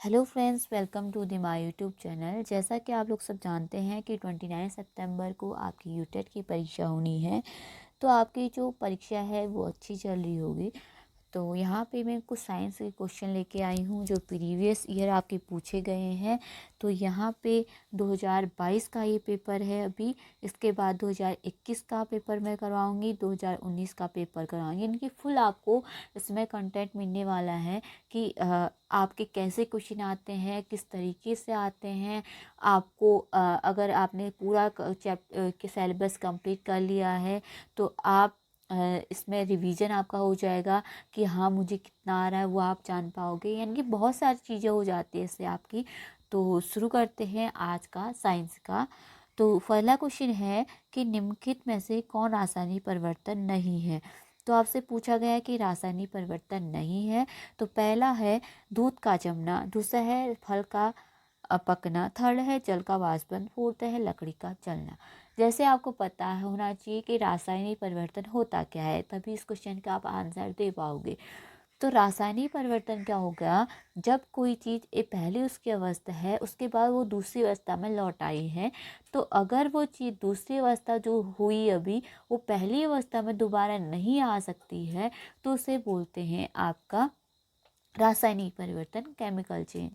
Hello friends, welcome to the my YouTube channel. जैसा कि आप लोग सब जानते हैं कि 29 सितंबर को आपकी यूटेट की परीक्षा होनी है। तो आपकी जो परीक्षा है वो अच्छी चल रही होगी। तो यहाँ पे मैं कुछ साइंस के क्वेश्चन लेके आई हूँ जो प्रीवियस ईयर आपके पूछे गए हैं। तो यहाँ पे 2022 का ये पेपर है अभी। इसके बाद 2021 का पेपर मैं करवाऊँगी, 2019 का पेपर करवाऊँगी। इनकी फुल आपको इसमें कंटेंट मिलने वाला है कि आपके कैसे क्वेश्चन आते हैं, किस तरीके से आते हैं। आपको अगर आपने पूरा चैप्टर के सिलेबस कंप्लीट कर लिया है तो आप इसमें रिवीजन आपका हो जाएगा कि हाँ मुझे कितना आ रहा है वो आप जान पाओगे। यानी कि बहुत सारी चीज़ें हो जाती है इससे आपकी। तो शुरू करते हैं आज का साइंस का। तो पहला क्वेश्चन है कि निम्नलिखित में से कौन रासायनिक परिवर्तन नहीं है। तो आपसे पूछा गया है कि रासायनिक परिवर्तन नहीं है। तो पहला है दूध का जमना, दूसरा है फल का पकना, थर्ड है जल का वाष्पन, फोर्थ है लकड़ी का जलना। जैसे आपको पता है होना चाहिए कि रासायनिक परिवर्तन होता क्या है, तभी इस क्वेश्चन का आप आंसर दे पाओगे। तो रासायनिक परिवर्तन क्या होगा, जब कोई चीज़ ये पहले उसकी अवस्था है उसके बाद वो दूसरी अवस्था में लौट आई है, तो अगर वो चीज़ दूसरी अवस्था जो हुई अभी वो पहली अवस्था में दोबारा नहीं आ सकती है तो उसे बोलते हैं आपका रासायनिक परिवर्तन, केमिकल चेंज।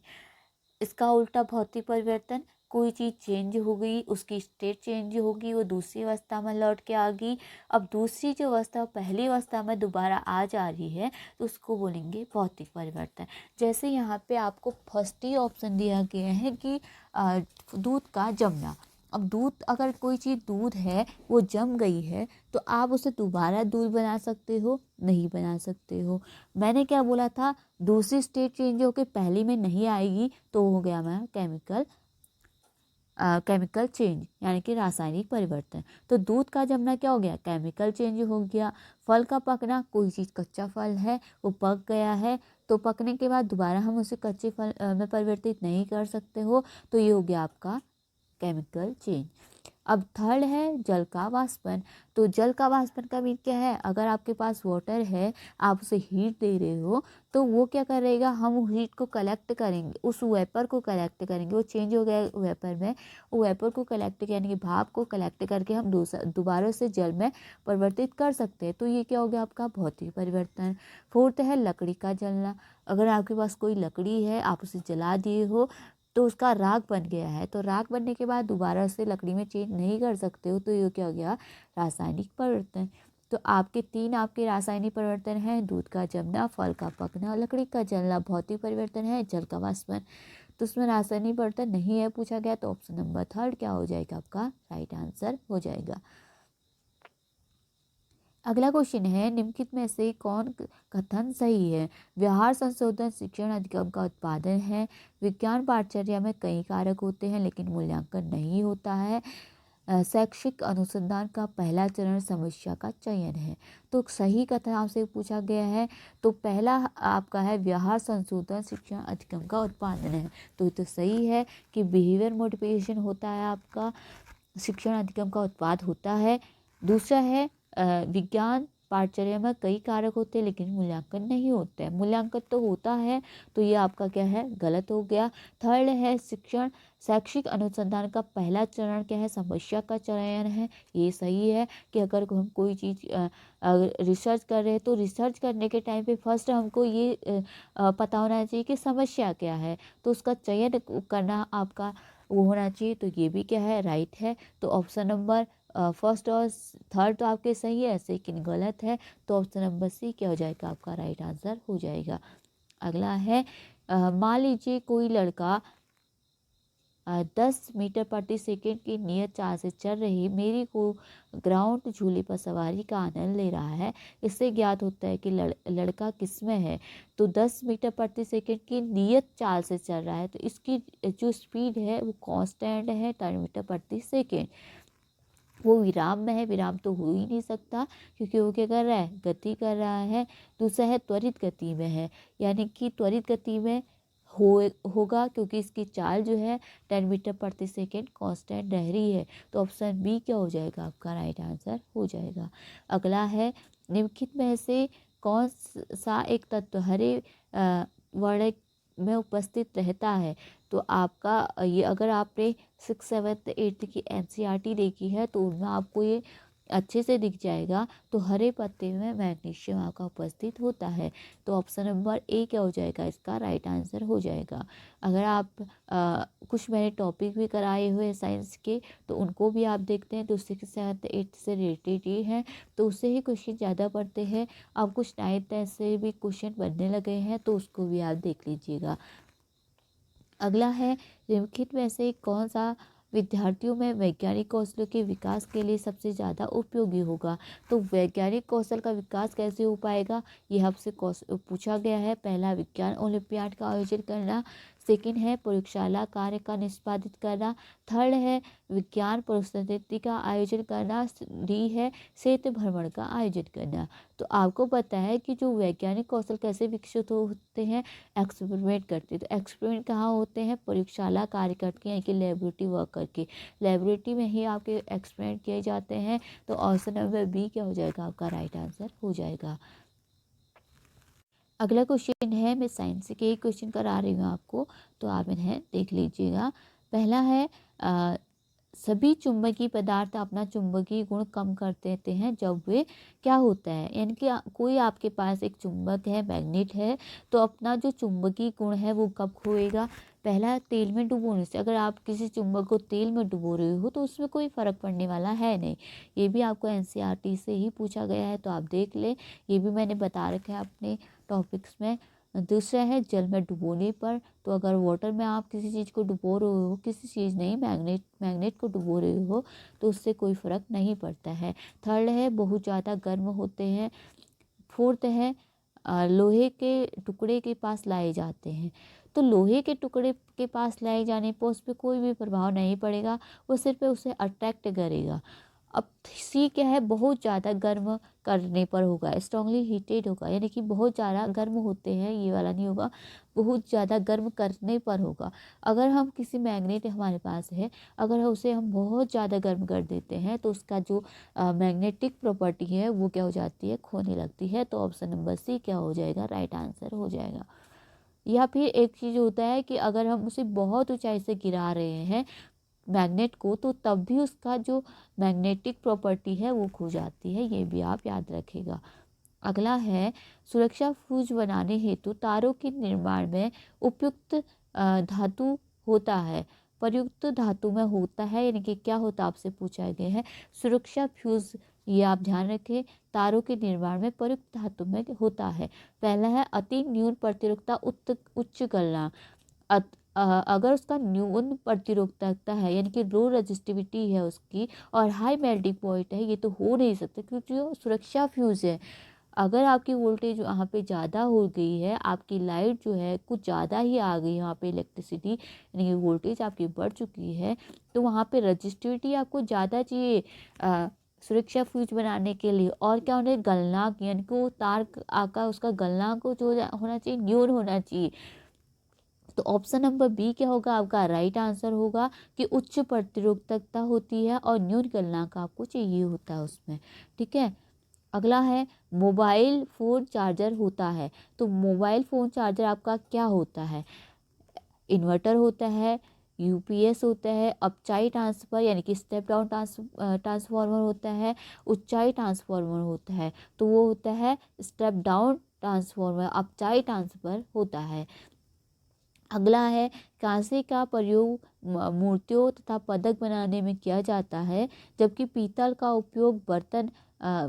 इसका उल्टा भौतिक परिवर्तन, कोई चीज़ चेंज हो गई, उसकी स्टेट चेंज होगी, वो दूसरी अवस्था में लौट के आ गई। अब दूसरी जो अवस्था पहली अवस्था में दोबारा आ जा रही है तो उसको बोलेंगे भौतिक परिवर्तन। जैसे यहाँ पे आपको फर्स्ट ही ऑप्शन दिया गया है कि दूध का जमना। अब दूध, अगर कोई चीज़ दूध है वो जम गई है तो आप उसे दोबारा दूध बना सकते हो? नहीं बना सकते हो। मैंने क्या बोला था, दूसरी स्टेट चेंज होकर पहली में नहीं आएगी तो हो गया मैं केमिकल चेंज, यानी कि रासायनिक परिवर्तन। तो दूध का जमना क्या हो गया, केमिकल चेंज हो गया। फल का पकना, कोई चीज़ कच्चा फल है वो पक गया है तो पकने के बाद दोबारा हम उसे कच्चे फल में परिवर्तित नहीं कर सकते हो, तो ये हो गया आपका केमिकल चेंज। अब थर्ड है जल का वाष्पन। तो जल का वाष्पन का मीन क्या है, अगर आपके पास वाटर है, आप उसे हीट दे रहे हो तो वो क्या करेगा, हम हीट को कलेक्ट करेंगे, उस वेपर को कलेक्ट करेंगे। वो चेंज हो गया वेपर में, वो वेपर को कलेक्ट यानी कि भाप को कलेक्ट करके हम दोबारा से जल में परिवर्तित कर सकते हैं। तो ये क्या हो गया आपका भौतिक परिवर्तन। फोर्थ है लकड़ी का जलना। अगर आपके पास कोई लकड़ी है, आप उसे जला दिए हो तो उसका राख बन गया है, तो राख बनने के बाद दोबारा से लकड़ी में चेंज नहीं कर सकते हो, तो ये क्या हो गया रासायनिक परिवर्तन। तो आपके रासायनिक परिवर्तन है दूध का जमना, फल का पकना, लकड़ी का जलना। भौतिक परिवर्तन है जल का वाष्पन। तो उसमें रासायनिक परिवर्तन नहीं है पूछा गया, तो ऑप्शन नंबर थर्ड क्या हो जाएगा आपका राइट आंसर हो जाएगा। अगला क्वेश्चन है निम्नलिखित में से कौन कथन सही है। व्यवहार संशोधन शिक्षण अधिगम का उत्पादन है। विज्ञान पाठचर्या में कई कारक होते हैं लेकिन मूल्यांकन नहीं होता है। शैक्षिक अनुसंधान का पहला चरण समस्या का चयन है। तो सही कथन आपसे पूछा गया है, तो पहला आपका है व्यवहार संशोधन शिक्षण अधिगम का उत्पादन है। तो ये तो सही है कि बिहेवियर मोटिवेशन होता है आपका, शिक्षण अधिगम का उत्पाद होता है। दूसरा है विज्ञान पाठचर्या में कई कारक होते हैं लेकिन मूल्यांकन नहीं होते हैं, मूल्यांकन तो होता है, तो ये आपका क्या है गलत हो गया। थर्ड है शैक्षिक अनुसंधान का पहला चरण क्या है, समस्या का चयन है। ये सही है कि अगर हम कोई चीज़ रिसर्च कर रहे हैं तो रिसर्च करने के टाइम पे फर्स्ट हमको ये पता होना चाहिए कि समस्या क्या है, तो उसका चयन करना आपका वो होना चाहिए। तो ये भी क्या है राइट है। तो ऑप्शन नंबर फर्स्ट और थर्ड तो आपके सही है, सेकंड गलत है, तो ऑप्शन नंबर सी क्या हो जाएगा आपका राइट आंसर हो जाएगा। अगला है मान लीजिए कोई लड़का 10 मीटर प्रति सेकंड की नियत चाल से चल रही मेरी को ग्राउंड झूले पर सवारी का आनंद ले रहा है। इससे ज्ञात होता है कि लड़का किसमें है। तो 10 मीटर प्रति सेकंड की नियत चाल से चल रहा है, तो इसकी जो स्पीड है वो कांस्टेंट है 10 मीटर प्रति सेकंड। वो विराम में है, विराम तो हो ही नहीं सकता क्योंकि वो क्या कर रहा है, गति कर रहा है। दूसरा है त्वरित गति में है, यानी कि त्वरित गति में हो होगा क्योंकि इसकी चाल जो है 10 मीटर प्रति सेकेंड कांस्टेंट रह रही है। तो ऑप्शन बी क्या हो जाएगा आपका राइट आंसर हो जाएगा। अगला है निम्नलिखित में से कौन सा एक तत्व हरे वर्ण में उपस्थित रहता है। तो आपका ये अगर आपने 6, 7, 8 की एनसीईआरटी देखी है तो उनमें आपको ये अच्छे से दिख जाएगा। तो हरे पत्ते में मैग्नीशियम आपका उपस्थित होता है। तो ऑप्शन नंबर ए क्या हो जाएगा, इसका राइट आंसर हो जाएगा। अगर आप कुछ मैंने टॉपिक भी कराए हुए हैं साइंस के, तो उनको भी आप देखते हैं तो 6, 7, 8 से रिलेटेड ही है, तो उससे ही क्वेश्चन ज़्यादा पढ़ते हैं। अब कुछ 9th 10th से भी क्वेश्चन बनने लगे हैं, तो उसको भी आप देख लीजिएगा। अगला है, निम्नलिखित में से कौन सा विद्यार्थियों में वैज्ञानिक कौशलों के विकास के लिए सबसे ज़्यादा उपयोगी होगा। तो वैज्ञानिक कौशल का विकास कैसे हो पाएगा, ये आपसे पूछा गया है। पहला, विज्ञान ओलंपियाड का आयोजन करना। सेकंड है, प्रयोगशाला कार्य का निष्पादित करना। थर्ड है, विज्ञान प्रस्तुति का आयोजन करना। डी है, क्षेत्र भ्रमण का आयोजन करना। तो आपको पता है कि जो वैज्ञानिक कौशल कैसे विकसित होते हैं, एक्सपेरिमेंट करते हैं। तो एक्सपेरिमेंट कहाँ होते हैं, प्रयोगशाला कार्य करके, यानी कि लेबोरेटरी वर्क करके। लेबोरेटरी में ही आपके एक्सपेरिमेंट किए जाते हैं। तो ऑप्शन नंबर बी क्या हो जाएगा, आपका राइट आंसर हो जाएगा। अगला क्वेश्चन है, मैं साइंस के ही क्वेश्चन करा रही हूँ आपको, तो आप इन्हें देख लीजिएगा। पहला है, सभी चुंबकीय पदार्थ अपना चुंबकीय गुण कम कर देते हैं जब वे क्या होता है, यानी कि कोई आपके पास एक चुंबक है, मैग्नेट है, तो अपना जो चुंबकीय गुण है वो कब खोएगा। पहला, तेल में डुबोने से। अगर आप किसी चुंबक को तेल में डुबो रहे हो तो उसमें कोई फ़र्क पड़ने वाला है नहीं। ये भी आपको एनसीईआरटी से ही पूछा गया है, तो आप देख ले, ये भी मैंने बता रखा है अपने टॉपिक्स में। दूसरा है, जल में डुबोने पर। तो अगर वाटर में आप किसी चीज़ को डुबो रहे हो, किसी चीज़ नहीं, मैग्नेट को डुबो रहे हो, तो उससे कोई फ़र्क नहीं पड़ता है। थर्ड है, बहुत ज़्यादा गर्म होते हैं। फोर्थ है, लोहे के टुकड़े के पास लाए जाते हैं। तो लोहे के टुकड़े के पास लाए जाने पर उस पर कोई भी प्रभाव नहीं पड़ेगा, वो सिर्फ उसे अट्रैक्ट करेगा। अब सी क्या है, बहुत ज़्यादा गर्म करने पर होगा, स्ट्रांगली हीटेड होगा, यानी कि बहुत ज़्यादा गर्म होते हैं, ये वाला नहीं होगा, बहुत ज़्यादा गर्म करने पर होगा। अगर हम किसी मैग्नेट हमारे पास है, अगर उसे हम बहुत ज़्यादा गर्म कर देते हैं तो उसका जो मैग्नेटिक प्रॉपर्टी है वो क्या हो जाती है, खोने लगती है। तो ऑप्शन नंबर सी क्या हो जाएगा, राइट आंसर हो जाएगा। या फिर एक चीज़ होता है कि अगर हम उसे बहुत ऊंचाई से गिरा रहे हैं मैग्नेट को, तो तब भी उसका जो मैग्नेटिक प्रॉपर्टी है वो खो जाती है, ये भी आप याद रखिएगा। अगला है, सुरक्षा फ्यूज बनाने हेतु तारों के निर्माण में उपयुक्त धातु होता है, प्रयुक्त धातु में होता है, यानी कि क्या होता आपसे पूछा गया है, सुरक्षा फ्यूज। ये आप ध्यान रखें, तारों के निर्माण में प्रयुक्त धातु में होता है। पहला है, अति न्यून प्रतिरोधकता उच्च गलना। अगर उसका न्यून प्रतिरोधकता है, यानी कि लो रजिस्टिविटी है उसकी, और हाई मेल्टिंग पॉइंट है, ये तो हो नहीं सकता क्योंकि जो सुरक्षा फ्यूज है, अगर आपकी वोल्टेज वहाँ पे ज़्यादा हो गई है, आपकी लाइट जो है कुछ ज़्यादा ही आ गई वहाँ पे, इलेक्ट्रिसिटी यानी कि वोल्टेज आपकी बढ़ चुकी है, तो वहाँ पे रजिस्टिविटी आपको ज़्यादा चाहिए सुरक्षा फ्यूज बनाने के लिए। और क्या होना है, गलनांक, यानी कि वो तार आका उसका गलनांक जो होना चाहिए, न्यून होना चाहिए। तो ऑप्शन नंबर बी क्या होगा, आपका राइट आंसर होगा कि उच्च प्रतिरोधकता होती है और न्यून गलनांक आपको चाहिए होता है उसमें। ठीक है। अगला है, मोबाइल फ़ोन चार्जर होता है। तो मोबाइल फ़ोन चार्जर आपका क्या होता है, इन्वर्टर होता है, यूपीएस होता है, अपचाई ट्रांसफ़र यानी कि स्टेप डाउन ट्रांसफार्मर होता है, ऊंचाई ट्रांसफार्मर होता है। तो वो होता है स्टेप डाउन ट्रांसफार्मर, अपचाई ट्रांसफर होता है। अगला है, कांसे का प्रयोग मूर्तियों तथा पदक बनाने में किया जाता है, जबकि पीतल का उपयोग बर्तन,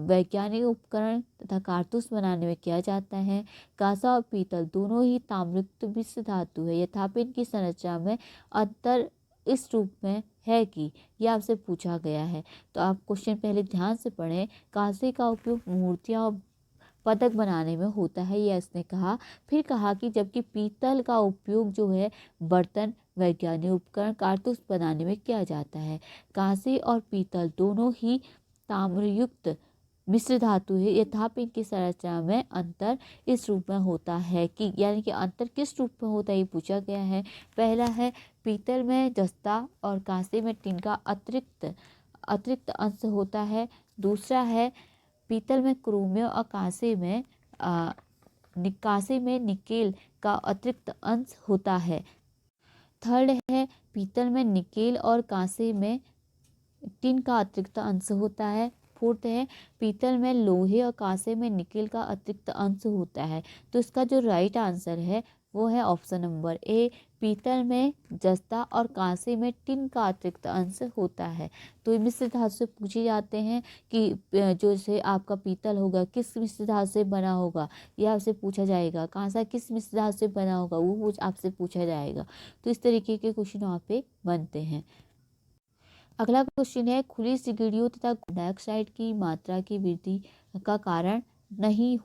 वैज्ञानिक उपकरण तथा कारतूस बनाने में किया जाता है। कांसा और पीतल दोनों ही ताम्रयुक्त मिश्र धातु है, यथापि इनकी संरचना में अंतर इस रूप में है कि यह आपसे पूछा गया है। तो आप क्वेश्चन पहले ध्यान से पढ़ें। कांसे का उपयोग मूर्तियाँ और पदक बनाने में होता है, यह इसने कहा। फिर कहा कि जबकि पीतल का उपयोग जो है बर्तन, वैज्ञानिक उपकरण, कारतूस बनाने में किया जाता है। कांसे और पीतल दोनों ही ताम्रयुक्त मिश्र धातु है, यथापि इनकी संरचना में अंतर इस रूप में होता है कि, यानी कि अंतर किस रूप में होता है ये पूछा गया है। पहला है, पीतल में जस्ता और कांसे में टिन का अतिरिक्त अतिरिक्त अंश होता है। दूसरा है, पीतल में क्रोमियम और कांसे में निकासी में निकेल का अतिरिक्त अंश होता है। थर्ड है पीतल में निकेल और कांसे में टिन का अतिरिक्त अंश होता है। फोर्थ है पीतल में लोहे और कांसे में निकेल का अतिरिक्त अंश होता है। तो इसका जो राइट आंसर है वो है ऑप्शन नंबर ए, पीतल में जस्ता और कांसे में टिन का अतिरिक्त अंश होता है। तो मिश्र धातु से पूछे जाते हैं कि जो से आपका पीतल होगा किस मिश्र धातु से बना होगा, ये आपसे पूछा जाएगा। कांसा किस मिश्र धातु से बना होगा, वो आपसे पूछा जाएगा। तो इस तरीके के क्वेश्चन वहाँ पे बनते हैं। अगला क्वेश्चन है खुली सिगड़ियों तथा कार्बन डाइऑक्साइड की मात्रा की वृद्धि का कारण नहीं।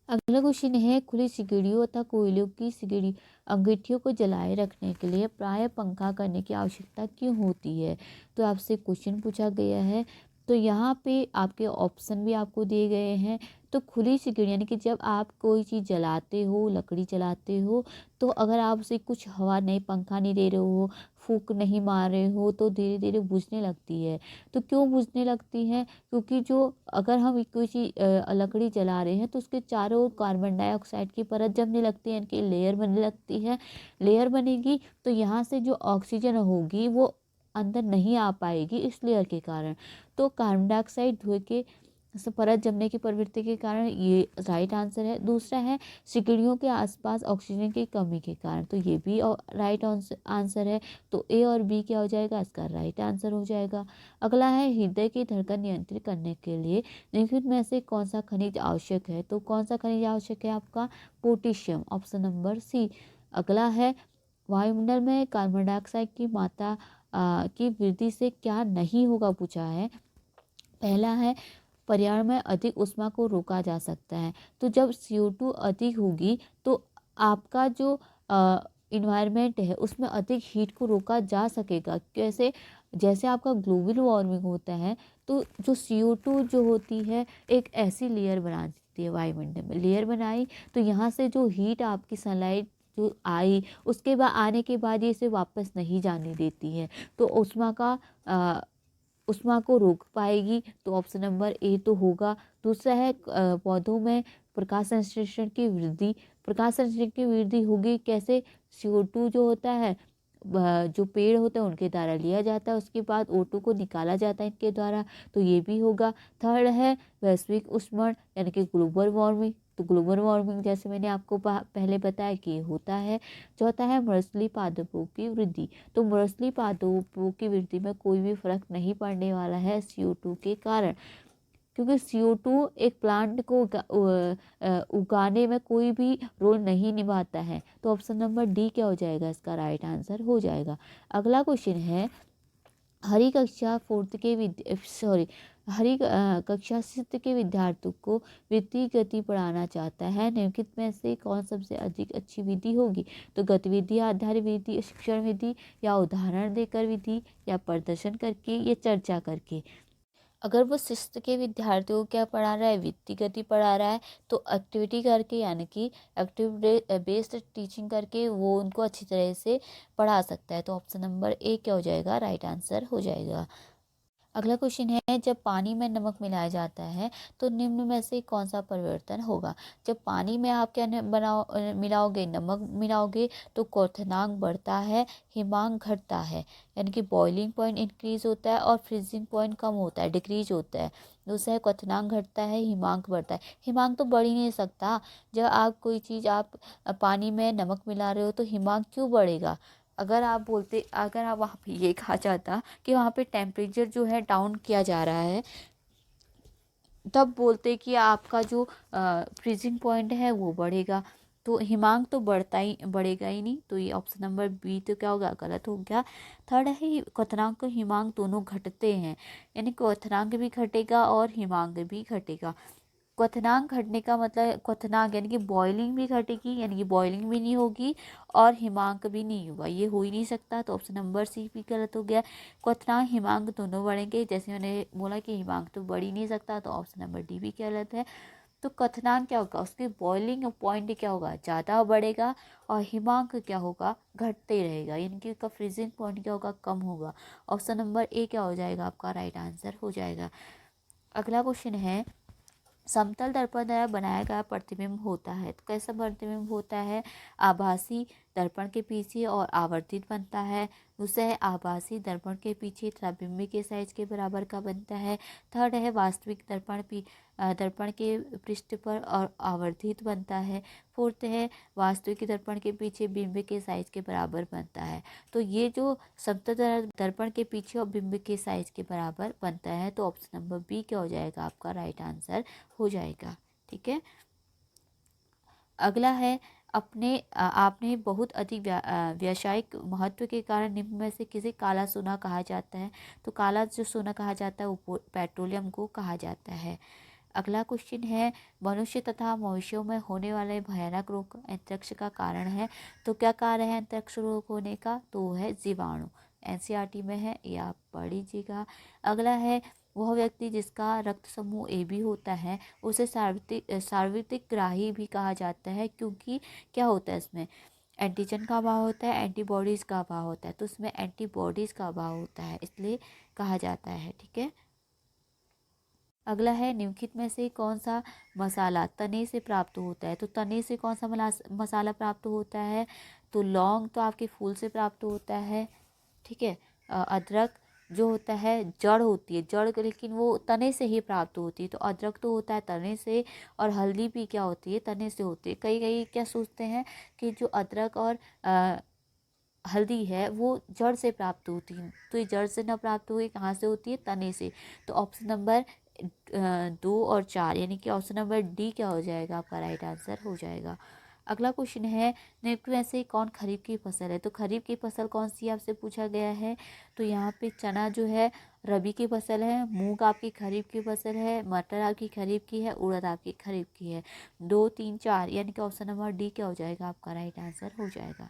अगला क्वेश्चन है खुली सिगड़ियों तथा कोयलों की सिगड़ी अंगीठियों को जलाए रखने के लिए प्राय पंखा करने की आवश्यकता क्यों होती है। तो आपसे क्वेश्चन पूछा गया है। तो यहाँ पे आपके ऑप्शन भी आपको दिए गए हैं। तो खुली सिगड़ी यानी कि जब आप कोई चीज़ जलाते हो, लकड़ी जलाते हो, तो अगर आप उसे कुछ हवा नहीं, पंखा नहीं दे रहे हो, फूंक नहीं मार रहे हो, तो धीरे धीरे बुझने लगती है। तो क्यों बुझने लगती है? क्योंकि जो अगर हम कोई चीज़ लकड़ी जला रहे हैं तो उसके चारों ओर कार्बन डाइऑक्साइड की परत जमने लगती है, इनकी लेयर बनने लगती है। लेयर बनेगी तो यहाँ से जो ऑक्सीजन होगी वो अंदर नहीं आ पाएगी इस लेयर के कारण। तो कार्बन डाइऑक्साइड धुएं के परत जमने की प्रवृत्ति के कारण ये राइट आंसर है। दूसरा है सिकड़ियों के आसपास ऑक्सीजन की कमी के कारण, तो ये भी राइट आंसर है। तो ए और बी क्या हो जाएगा, इसका राइट आंसर हो जाएगा। अगला है हृदय की धड़कन नियंत्रित करने के लिए निम्नलिखित में से कौन सा खनिज आवश्यक है। तो कौन सा खनिज आवश्यक है आपका, पोटेशियम, ऑप्शन नंबर सी। अगला है वायुमंडल में कार्बन डाइऑक्साइड की मात्रा की वृद्धि से क्या नहीं होगा, पूछा है। पहला है पर्यावरण में अधिक ऊष्मा को रोका जा सकता है। तो जब CO2 अधिक होगी तो आपका जो इन्वायरमेंट है उसमें अधिक हीट को रोका जा सकेगा। कैसे? जैसे आपका ग्लोबल वार्मिंग होता है तो जो CO2 जो होती है एक ऐसी लेयर बना देती है वायुमंडल में, लेयर बनाई तो यहाँ से जो हीट आपकी सनलाइट जो आई उसके बाद आने के बाद ये इसे वापस नहीं जाने देती है, तो उष्मा को रोक पाएगी। तो ऑप्शन नंबर ए तो होगा। दूसरा है पौधों में प्रकाश संश्लेषण की वृद्धि। प्रकाश संश्लेषण की वृद्धि होगी कैसे? CO2 जो होता है जो पेड़ होते हैं उनके द्वारा लिया जाता है, उसके बाद O2 को निकाला जाता है इनके द्वारा, तो ये भी होगा। थर्ड है वैश्विक उष्मण यानी कि ग्लोबल वार्मिंग। तो ग्लोबल वार्मिंग जैसे मैंने आपको पहले बताया कि होता है। चौथा है मरुस्थलीय पादपों की वृद्धि। तो मरुस्थलीय पादपों की वृद्धि में कोई भी फर्क नहीं पड़ने वाला है CO2 के कारण, क्योंकि CO2 एक प्लांट को उगाने में कोई भी रोल नहीं निभाता है। तो ऑप्शन नंबर डी क्या हो जाएगा, इसका राइट आंसर हो जाएगा। अगला क्वेश्चन है हरी कक्षा सिक्स्थ के विद्यार्थियों को वृत्तीय गति पढ़ाना चाहता है, निम्नलिखित में से कौन सबसे अधिक अच्छी विधि होगी। तो गतिविधि आधारित विधि, शिक्षण विधि, या उदाहरण देकर विधि, या प्रदर्शन करके, या चर्चा करके। अगर वो शिस्त के विद्यार्थियों को क्या पढ़ा रहा है, वित्तीय गति पढ़ा रहा है, तो एक्टिविटी करके यानी कि एक्टिव बेस्ड टीचिंग करके वो उनको अच्छी तरह से पढ़ा सकता है। तो ऑप्शन नंबर ए क्या हो जाएगा, राइट आंसर हो जाएगा। अगला क्वेश्चन है जब पानी में नमक मिलाया जाता है तो निम्न में से कौन सा परिवर्तन होगा। जब पानी में आप क्या मिलाओगे, नमक मिलाओगे, तो क्वथनांक बढ़ता है, हिमांक घटता है, यानी कि बॉइलिंग पॉइंट इंक्रीज होता है और फ्रीजिंग पॉइंट कम होता है, डिक्रीज होता है। दूसरा है क्वथनांक घटता है, हिमांक बढ़ता है। हिमांक तो बढ़ ही नहीं सकता, जब आप कोई चीज़ आप पानी में नमक मिला रहे हो तो हिमांक क्यों बढ़ेगा। अगर आप वहाँ पे ये कहा जाता कि वहाँ पे टेम्परेचर जो है डाउन किया जा रहा है, तब बोलते कि आपका जो फ्रीजिंग पॉइंट है वो बढ़ेगा। तो हिमांक तो बढ़ेगा ही नहीं। तो ये ऑप्शन नंबर बी तो क्या होगा, गलत हो गया। थर्ड है क्वथनांक हिमांक दोनों घटते हैं, यानी क्वथनांक भी घटेगा और हिमांक भी घटेगा। क्वथनांक घटने का मतलब क्वथनांक यानी कि बॉइलिंग भी घटेगी, यानी कि बॉइलिंग भी नहीं होगी और हिमांक भी नहीं होगा, ये हो ही नहीं सकता। तो ऑप्शन नंबर सी भी गलत हो गया। क्वथनांक हिमांक दोनों बढ़ेंगे, जैसे मैंने बोला कि हिमांक तो बढ़ ही नहीं सकता, तो ऑप्शन नंबर डी भी गलत है। तो क्वथनांक क्या होगा, उसके बॉइलिंग पॉइंट क्या होगा, ज़्यादा बढ़ेगा, और हिमांक क्या होगा, घटते रहेगा, यानी कि उसका फ्रीजिंग पॉइंट क्या होगा, कम होगा। ऑप्शन नंबर ए क्या हो जाएगा, आपका राइट आंसर हो जाएगा। अगला क्वेश्चन है समतल दर्पण द्वारा बनाया गया प्रतिबिंब होता है। तो कैसा प्रतिबिंब होता है? आभासी दर्पण के पीछे और आवर्तित बनता है। दूसरा है आभासी दर्पण के पीछे तथा बिंब के साइज के बराबर का बनता है। थर्ड है वास्तविक दर्पण के पृष्ठ पर और आवर्धित बनता है। फोर्थ है वास्तविक दर्पण के पीछे बिंब के साइज के बराबर बनता है। तो ये जो समतल दर्पण के पीछे और बिंब के साइज के बराबर बनता है, तो ऑप्शन नंबर बी क्या हो जाएगा? आपका राइट आंसर हो जाएगा। ठीक है। अगला है आपने बहुत अधिक व्यावसायिक महत्व के कारण निम्न में से किसे काला सोना कहा जाता है? तो काला जो सोना कहा जाता है वो पेट्रोलियम को कहा जाता है। अगला क्वेश्चन है मनुष्य तथा मवेशियों में होने वाले भयानक रोग अंतरिक्ष का कारण है। तो क्या कारण है अंतरिक्ष रोग होने का? तो वो है जीवाणु। एनसीईआरटी में है, ये आप पढ़ लीजिएगा। अगला है वह व्यक्ति जिसका रक्त समूह ए बी होता है उसे सार्वत्रिक ग्राही भी कहा जाता है, क्योंकि क्या होता है इसमें? एंटीजन का अभाव होता है, एंटीबॉडीज़ का अभाव होता है। तो उसमें एंटीबॉडीज़ का अभाव होता है, इसलिए कहा जाता है। ठीक है। अगला है निम्नलिखित में से कौन सा मसाला तने से प्राप्त होता है? तो तने से कौन सा मसाला प्राप्त होता है? तो लौंग तो आपके फूल से प्राप्त होता है। ठीक है। अदरक जो होता है जड़ होती है, लेकिन वो तने से ही प्राप्त होती है। तो अदरक तो होता है तने से, और हल्दी भी क्या होती है? तने से होती है। कई कई क्या सोचते हैं कि जो अदरक और हल्दी है वो जड़ से प्राप्त होती है। तो ये जड़ से न प्राप्त हुई, कहाँ से होती है? तने से। तो ऑप्शन नंबर 2 और 4 यानी कि ऑप्शन नंबर डी क्या हो जाएगा? आपका राइट आंसर हो जाएगा। अगला क्वेश्चन है निम्न में से कौन खरीफ की फसल है? तो खरीफ की फसल कौन सी आपसे पूछा गया है? तो यहाँ पे चना जो है रबी की फसल है, मूंग आपकी खरीफ की फसल है, मटर आपकी खरीफ की है, उड़द आपकी खरीफ की है। 2, 3, 4 यानी कि ऑप्शन नंबर डी क्या हो जाएगा? आपका राइट आंसर हो जाएगा।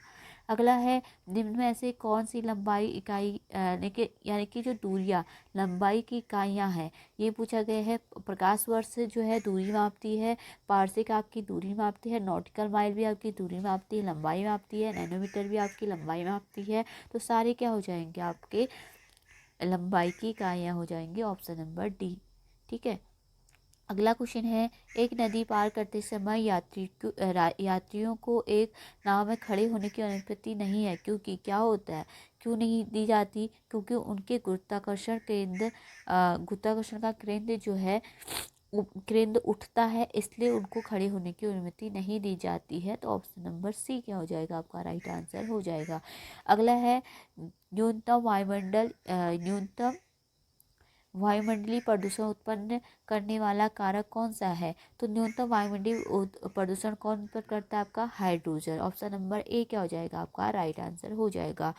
अगला है निम्न में से कौन सी लंबाई इकाई यानी कि जो दूरियां लंबाई की इकाइयां हैं, ये पूछा गया है। प्रकाश वर्ष से जो है दूरी मापती है, पारसिक आपकी दूरी मापती है, नॉटिकल माइल भी आपकी दूरी मापती है, लंबाई मापती है, नैनोमीटर भी आपकी लंबाई मापती है। तो सारे क्या हो जाएंगे? आपके लंबाई की इकाइयाँ हो जाएंगी, ऑप्शन नंबर डी। ठीक है। अगला क्वेश्चन है एक नदी पार करते समय यात्रियों को एक नाव में खड़े होने की अनुमति नहीं है, क्योंकि क्या होता है? क्यों नहीं दी जाती? क्योंकि उनके गुरुत्वाकर्षण का केंद्र जो है केंद्र उठता है, इसलिए उनको खड़े होने की अनुमति नहीं दी जाती है। तो ऑप्शन नंबर सी क्या हो जाएगा? आपका राइट आंसर हो जाएगा। अगला है न्यूनतम वायुमंडलीय प्रदूषण उत्पन्न करने वाला कारक कौन सा है? तो न्यूनतम वायुमंडलीय प्रदूषण कौन उत्पन्न करता है? आपका हाइड्रोजन। ऑप्शन नंबर ए क्या हो जाएगा? आपका राइट आंसर हो जाएगा।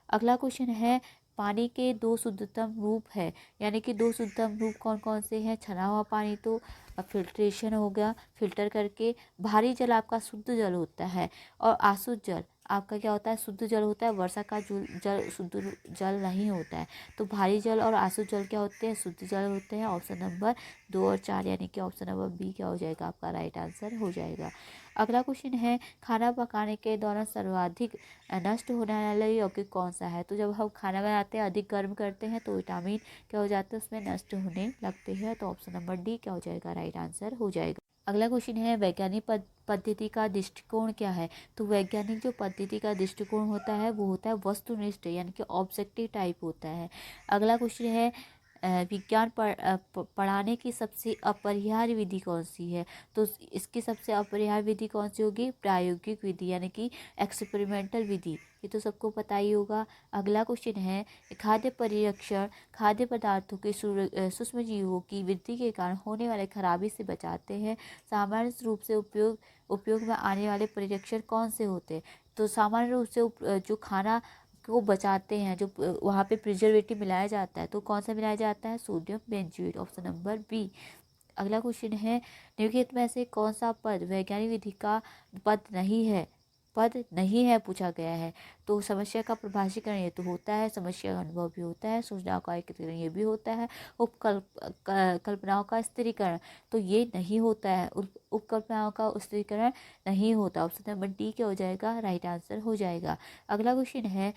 अगला क्वेश्चन है पानी के 2 शुद्धतम रूप है, यानी कि 2 शुद्धतम रूप कौन कौन से हैं? छना हुआ पानी तो फिल्ट्रेशन हो गया, फिल्टर करके। भारी जल आपका शुद्ध जल होता है, और आसुत जल आपका क्या होता है? शुद्ध जल होता है। वर्षा का जल शुद्ध जल नहीं होता है। तो भारी जल और आसुत जल क्या होते हैं? शुद्ध जल होते हैं। ऑप्शन नंबर 2 और 4 यानी कि ऑप्शन नंबर बी क्या हो जाएगा? आपका राइट आंसर हो जाएगा। अगला क्वेश्चन है खाना पकाने के दौरान सर्वाधिक नष्ट होने वाला यौगिक कौन सा है? तो जब हम खाना बनाते हैं अधिक गर्म करते हैं तो विटामिन क्या हो जाता है? उसमें नष्ट होने लगते हैं। तो ऑप्शन नंबर डी क्या हो जाएगा? राइट आंसर हो जाएगा। अगला क्वेश्चन है वैज्ञानिक पद्धति का दृष्टिकोण क्या है? तो वैज्ञानिक जो पद्धति का दृष्टिकोण होता है वो होता है वस्तुनिष्ठ, यानी कि ऑब्जेक्टिव टाइप होता है। अगला क्वेश्चन है विज्ञान पढ़ाने की सबसे अपरिहार्य विधि कौन सी है? तो इसकी सबसे अपरिहार्य विधि कौन सी होगी? प्रायोगिक विधि, यानी कि एक्सपेरिमेंटल विधि। ये तो सबको पता ही होगा। अगला क्वेश्चन है खाद्य परिरक्षण खाद्य पदार्थों के सूक्ष्म जीवों की वृद्धि के कारण होने वाले खराबी से बचाते हैं। सामान्य रूप से उपयोग में आने वाले परिरक्षण कौन से होते हैं? तो सामान्य रूप से जो खाना को बचाते हैं, जो वहाँ पे प्रिजर्वेटिव मिलाया जाता है, तो कौन सा मिलाया जाता है? Sodium benzoate. Option number B. अगला क्वेश्चन है निम्नलिखित में से कौन सा पद वैज्ञानिक विधि का पद नहीं है पूछा गया है? तो समस्या का प्रभाषीकरण ये तो होता है, समस्या का अनुभव भी होता है, सूचनाओं का एकत्रीकरण ये भी होता है, कल्पनाओं का स्थिरीकरण तो ये नहीं होता है, उपकल्पनाओं का स्थिरीकरण नहीं होता। ऑप्शन नंबर डी क्या हो जाएगा? राइट आंसर हो जाएगा। अगला क्वेश्चन है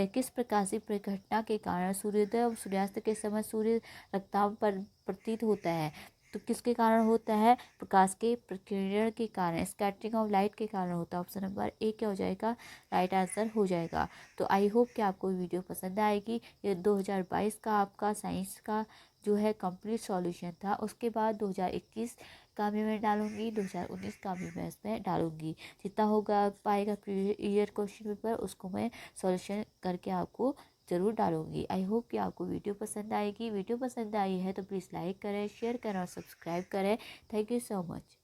किस प्रकार से घटना के कारण सूर्योदय और सूर्यास्त के समय सूर्य रक्ताभ पर प्रतीत होता है? तो किसके कारण होता है? प्रकाश के प्रकीर्णन के कारण, स्कैटरिंग ऑफ लाइट के कारण होता है। ऑप्शन नंबर ए क्या हो जाएगा? राइट आंसर हो जाएगा। तो आई होप कि आपको वीडियो पसंद आएगी। ये 2022 का आपका साइंस का जो है कंप्लीट सॉल्यूशन था। उसके बाद 2021 का भी मैं डालूंगी, 2019 का भी मैं इसमें डालूंगी। जितना होगा पाएगा प्रीवियस ईयर क्वेश्चन पेपर उसको मैं सॉल्यूशन करके आपको ज़रूर डालूंगी। आई होप कि आपको वीडियो पसंद आएगी। वीडियो पसंद आई है तो प्लीज़ लाइक करें, शेयर करें और सब्सक्राइब करें। Thank you so much.